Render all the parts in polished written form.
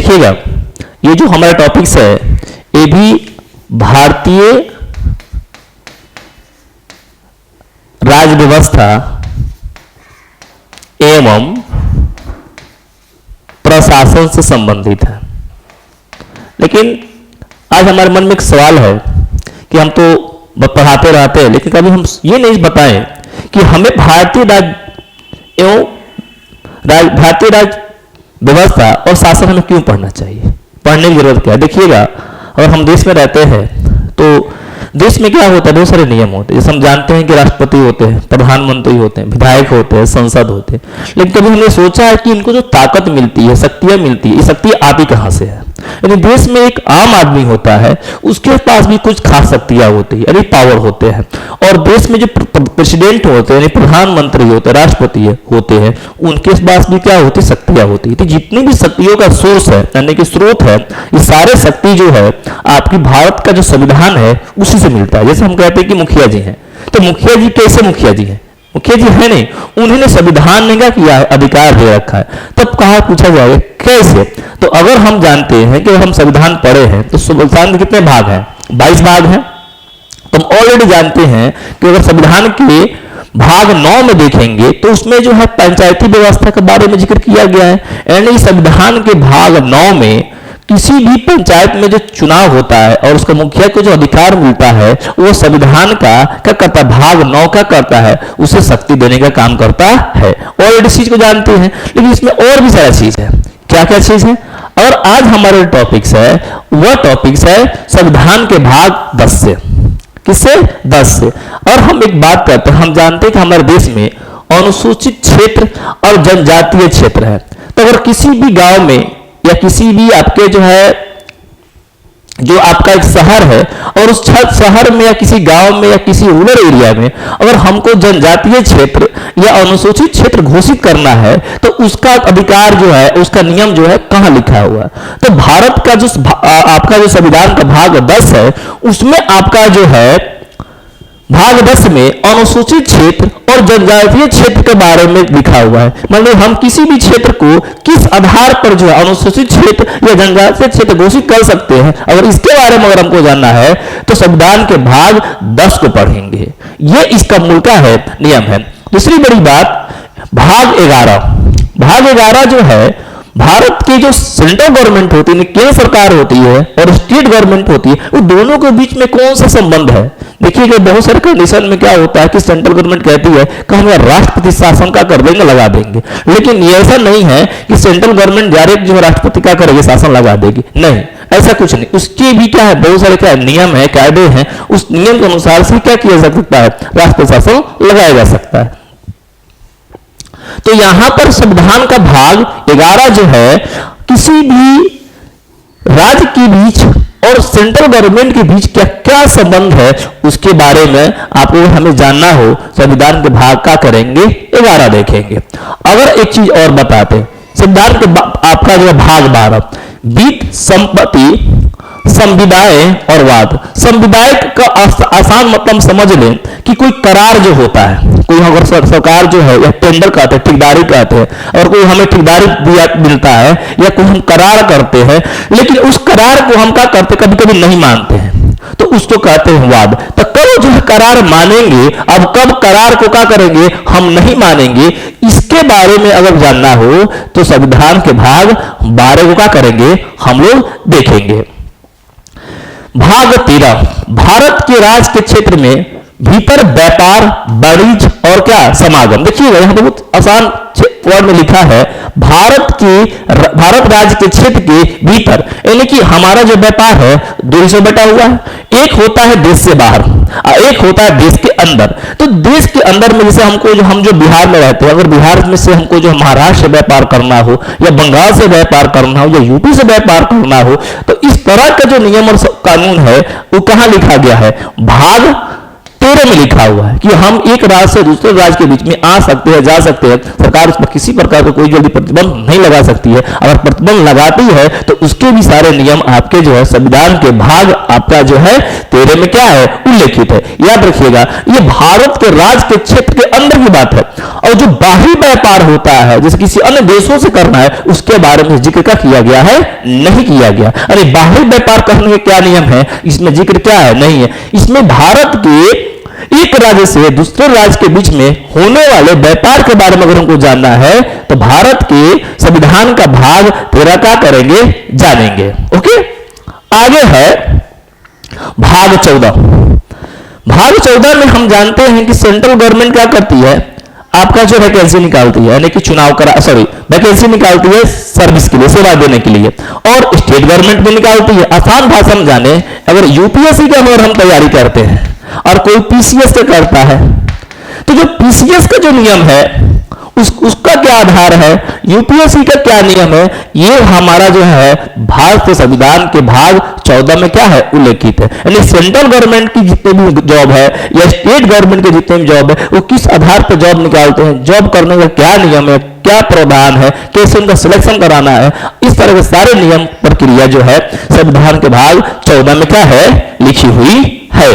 देखिएगा, ये जो हमारा टॉपिक्स है ये भी भारतीय राज्य व्यवस्था एवं प्रशासन से संबंधित है। लेकिन आज हमारे मन में एक सवाल है कि हम तो पढ़ाते रहते हैं, लेकिन कभी हम ये नहीं बताएं कि हमें भारतीय राज्य एवं भारतीय राज्य व्यवस्था और शासन हमें क्यों पढ़ना चाहिए, पढ़ने की जरूरत क्या है। देखिएगा, अगर हम देश में रहते हैं तो देश में क्या होता है, बहुत सारे नियम होते हैं। जैसे हम जानते हैं कि राष्ट्रपति होते हैं, प्रधानमंत्री होते हैं, विधायक होते हैं, संसद होते हैं, लेकिन कभी हमने सोचा है कि इनको जो ताकत मिलती है, शक्तियां मिलती है, ये शक्ति आती कहां से है। यानी देश में एक आम आदमी होता है, उसके पास भी कुछ खास शक्तियां होती है, यानी पावर होते हैं। और देश में जो प्रेसिडेंट होते हैं, प्रधानमंत्री होते हैं, राष्ट्रपति होते हैं, उनके पास भी क्या होती, शक्तियां होती है। तो जितनी भी शक्तियों का सोर्स है, यानी कि स्रोत है, ये सारे शक्ति जो है आपकी भारत का जो संविधान है उसी से मिलता है। जैसे हम कहते हैं कि मुखिया जी हैं, तो मुखिया जी कैसे मुखिया जी हैं, मुखिया जी है नहीं, उन्होंने संविधान ने क्या किया, अधिकार दे रखा है। तब कहा पूछा जाएगा कैसे, तो अगर हम जानते हैं कि हम संविधान पढ़े हैं तो संविधान के कितने भाग हैं, 22 भाग हैं। तो हम ऑलरेडी जानते हैं कि अगर संविधान के भाग 9 में देखेंगे तो उसमें जो है पंचायती व्यवस्था के बारे में जिक्र किया गया है। यानी संविधान के भाग 9 में किसी भी पंचायत में जो चुनाव होता है और उसका मुखिया को जो अधिकार मिलता है वो संविधान का क्या करता है, भाग 9 का करता है, उसे शक्ति देने का काम करता है। और इस चीज को जानते हैं, लेकिन इसमें और भी सारा चीज है। क्या क्या चीज है, और आज हमारे टॉपिक्स है वह टॉपिक्स है संविधान के भाग 10 से। किससे, 10 से। और हम एक बात करते हैं, हम जानते हैं कि हमारे देश में अनुसूचित क्षेत्र और जनजातीय क्षेत्र है। तो अगर किसी भी गांव में या किसी भी आपके जो है जो आपका एक शहर है और उस शहर में या किसी गांव में या किसी रूरल एरिया में अगर हमको जनजातीय क्षेत्र या अनुसूचित क्षेत्र घोषित करना है तो उसका अधिकार जो है, उसका नियम जो है कहां लिखा हुआ है। तो भारत का जो आपका जो संविधान का भाग 10 है उसमें आपका जो है भाग 10 में अनुसूचित क्षेत्र और जनजातीय क्षेत्र के बारे में लिखा हुआ है। मतलब हम किसी भी क्षेत्र को किस आधार पर जो है अनुसूचित क्षेत्र या जनजातीय क्षेत्र घोषित कर सकते हैं, अगर इसके बारे में अगर हमको जानना है तो संविधान के भाग 10 को पढ़ेंगे। ये इसका मूल का है, नियम है। दूसरी बड़ी बात, भाग 11। भाग 11 जो है भारत की जो सेंट्रल गवर्नमेंट होती है, केंद्र सरकार होती है और स्टेट गवर्नमेंट होती है, वो दोनों के बीच में कौन सा संबंध है। देखिए बहुत सारे कंडीशन में क्या होता है कि सेंट्रल गवर्नमेंट कहती है कि हम राष्ट्रपति शासन का कर देंगे, लगा देंगे, लेकिन ये ऐसा नहीं है कि सेंट्रल गवर्नमेंट डायरेक्ट जो राष्ट्रपति का करेगी, शासन लगा देगी, नहीं, ऐसा कुछ नहीं। उसके भी क्या है, बहुत सारे क्या नियम है, कायदे हैं, उस नियम के अनुसार से क्या किया जा सकता है, राष्ट्रपति शासन लगाया जा सकता है। तो यहां पर संविधान का भाग 11 जो है किसी भी राज्य के बीच और सेंट्रल गवर्नमेंट के बीच क्या क्या संबंध है उसके बारे में आपको हमें जानना हो, संविधान के भाग का करेंगे 11 देखेंगे। अगर एक चीज और बताते, संविधान के आपका जो भाग 12 वित्त, संपत्ति, संविदाय और वाद। संविदाय का आसान मतलब समझ लें कि कोई करार जो होता है, कोई अगर सरकार जो है या टेंडर कहते हैं, ठेकेदारी कहते हैं, और कोई हमें ठेकेदारी मिलता है या कोई हम करार करते हैं, लेकिन उस करार को हम क्या करते, कभी कभी नहीं मानते हैं, तो उसको कहते हैं वाद। तो कब जो है करार मानेंगे, अब कब करार को क्या करेंगे, हम नहीं मानेंगे, इसके बारे में अगर जानना हो तो संविधान के भाग 12 को क्या करेंगे, हम लोग देखेंगे। भाग 13 भारत के राज के क्षेत्र में भीतर व्यापार, वाणिज्य और क्या समागम। देखिएगा यहां बहुत आसान वर्ड में लिखा है भारत राज्य के क्षेत्र के भीतर, यानी कि हमारा जो व्यापार है दो से बटा हुआ है, एक होता है देश से बाहर और एक होता है देश के अंदर। तो देश के अंदर में जैसे हमको जो हम जो बिहार में रहते हैं, अगर बिहार में से हमको जो महाराष्ट्र से व्यापार करना हो या बंगाल से व्यापार करना हो या यूपी से व्यापार करना हो, तो इस तरह का जो नियम और कानून है वो कहां लिखा गया है, भाग 13 में लिखा हुआ है कि हम एक राज्य से दूसरे राज्य के बीच में आ सकते हैं, जा सकते हैं, सरकार उस पर किसी प्रकार का कोई जल्दी प्रतिबंध नहीं लगा सकती है। अगर प्रतिबंध लगाती है तो उसके भी सारे नियम आपके जो है संविधान के भाग आपका जो है 13 में क्या है, उल्लेखित है। याद रखिएगा, ये भारत के राज्य के क्षेत्र के अंदर की बात है, और जो बाहरी व्यापार होता है जैसे किसी अन्य देशों से करना है, उसके बारे में जिक्र क्या किया गया है, नहीं किया गया। अरे बाहरी व्यापार करने के क्या नियम है, इसमें जिक्र क्या है, नहीं है। इसमें भारत के एक राज्य से दूसरे राज्य के बीच में होने वाले व्यापार के बारे में अगर हमको जानना है तो भारत के संविधान का भाग 13 का करेंगे, जानेंगे। ओके, आगे है भाग 14। भाग 14 में हम जानते हैं कि सेंट्रल गवर्नमेंट क्या करती है, आपका जो वैकेंसी निकालती है, यानी कि चुनाव करा वैकेंसी निकालती है सर्विस के लिए, सेवा देने के लिए, और स्टेट गवर्नमेंट भी निकालती है। आसान भाषा में जाने, अगर यूपीएससी का अगर हम तैयारी करते हैं और कोई पीसीएस का करता है, तो जो पीसीएस का जो नियम है उसका क्या आधार है, यूपीएससी का क्या नियम है, ये हमारा जो है भारत के संविधान के भाग 14 में क्या है, उल्लेखित है। यानी सेंट्रल गवर्नमेंट की जितने भी जॉब है या स्टेट गवर्नमेंट के जितने भी जॉब है, वो किस आधार पर जॉब निकालते हैं, जॉब करने का क्या नियम है, क्या प्रावधान है, कैसे उनका सिलेक्शन कराना है, इस तरह के सारे नियम प्रक्रिया जो है संविधान के भाग 14 में क्या है, लिखी हुई है।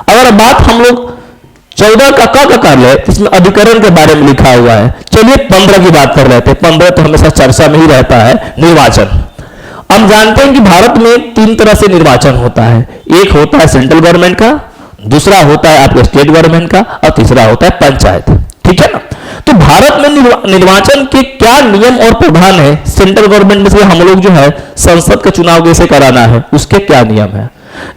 अगर बात हम लोग 14 का कर ले, इसमें अधिकरण के बारे में लिखा हुआ है। चलिए 15 की बात कर लेते हैं। 15 तो हमेशा चर्चा में ही रहता है, निर्वाचन। हम जानते हैं कि भारत में 3 तरह से निर्वाचन होता है। एक होता है सेंट्रल गवर्नमेंट का, दूसरा होता है आपके स्टेट गवर्नमेंट का, और तीसरा होता है पंचायत। ठीक है ना। तो भारत में निर्वाचन के क्या नियम और प्रावधान है, सेंट्रल गवर्नमेंट में से हम लोग जो है संसद का चुनाव कैसे कराना है, उसके क्या नियम है,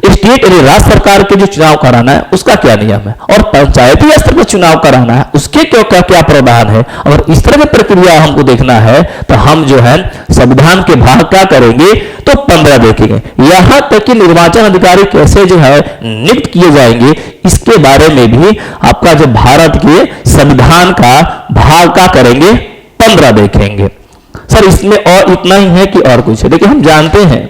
स्टेट यानी राज्य सरकार के जो चुनाव कराना है उसका क्या नियम है, और पंचायती स्तर पर चुनाव कराना है उसके क्या क्या क्या प्रावधान है। अगर इस तरह की प्रक्रिया हमको देखना है तो हम जो है संविधान के भाग क्या करेंगे, तो 15 देखेंगे। यहां तक कि निर्वाचन अधिकारी कैसे जो है नियुक्त किए जाएंगे, इसके बारे में भी आपका जो भारत के संविधान का भाग का करेंगे, 15 देखेंगे। सर इसमें और इतना ही है कि और कुछ है? देखिए हम जानते हैं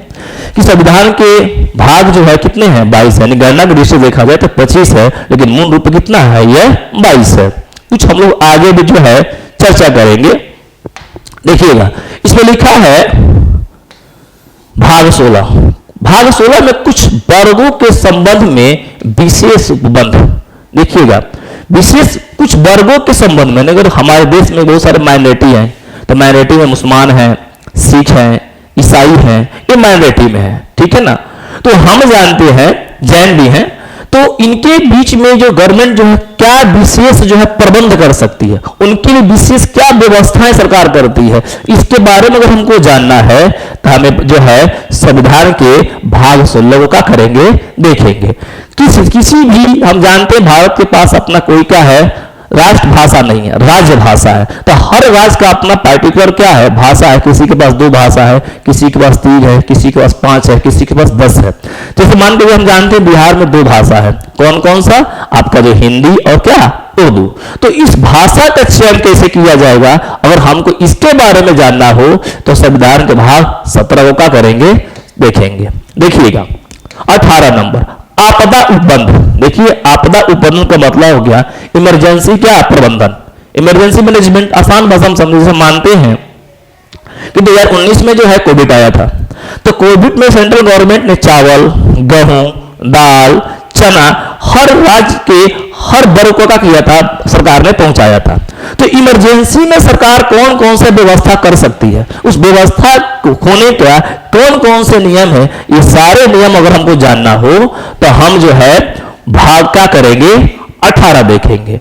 कि संविधान के भाग जो है कितने हैं, 22 है। गणना की दृष्टि से देखा जाए तो 25 है, लेकिन मूल रूप कितना है, यह 22 है। कुछ हम लोग आगे भी जो है चर्चा करेंगे। देखिएगा इसमें लिखा है भाग 16। भाग 16 में कुछ वर्गों के संबंध में विशेष उपबंध। देखिएगा विशेष कुछ वर्गों के संबंध में, अगर हमारे देश में बहुत सारे माइनॉरिटी हैं, तो माइनॉरिटी में मुसलमान हैं, सिख हैं, ईसाई हैं, ये माइनॉरिटी में है। ठीक है ना। तो हम जानते हैं जैन भी हैं, तो इनके बीच में जो गवर्नमेंट जो है क्या विशेष जो है प्रबंध कर सकती है, उनके लिए विशेष क्या व्यवस्थाएं सरकार करती है, इसके बारे में अगर हमको जानना है तो हमें जो है संविधान के भाग 16 को क्या करेंगे, देखेंगे। किसी भी हम जानते हैं भारत के पास अपना कोई क्या है, राष्ट्रभाषा नहीं है, राज्य भाषा है। तो हर राज्य का अपना पार्टिकुलर क्या है, भाषा है। किसी के पास 2 भाषा है, किसी के पास 3 है, किसी के पास 5 है, किसी के पास 10 है। जैसे मान लीजिए हम जानते हैं बिहार में 2 भाषा है। कौन कौन सा, आपका जो हिंदी और क्या, उर्दू। तो इस भाषा का चयन कैसे किया जाएगा, अगर हमको इसके बारे में जानना हो तो संविधान के भाग 17 को क्या करेंगे, देखेंगे। देखिएगा 18 नंबर आपदा उपबंध। देखिए आपदा उपबंधन का मतलब हो गया इमरजेंसी क्या प्रबंधन, इमरजेंसी मैनेजमेंट। आसान भाषा में समझे, से मानते हैं कि 2019 में जो है कोविड आया था, तो कोविड में सेंट्रल गवर्नमेंट ने चावल, गेहूं, दाल, चना हर राज्य के हर वर्ग को क्या किया था, सरकार ने पहुंचाया था। तो इमरजेंसी में सरकार कौन कौन से व्यवस्था कर सकती है, उस व्यवस्था होने का कौन कौन से नियम है, ये सारे नियम अगर हमको जानना हो तो हम जो है भाग क्या करेंगे, 18 देखेंगे।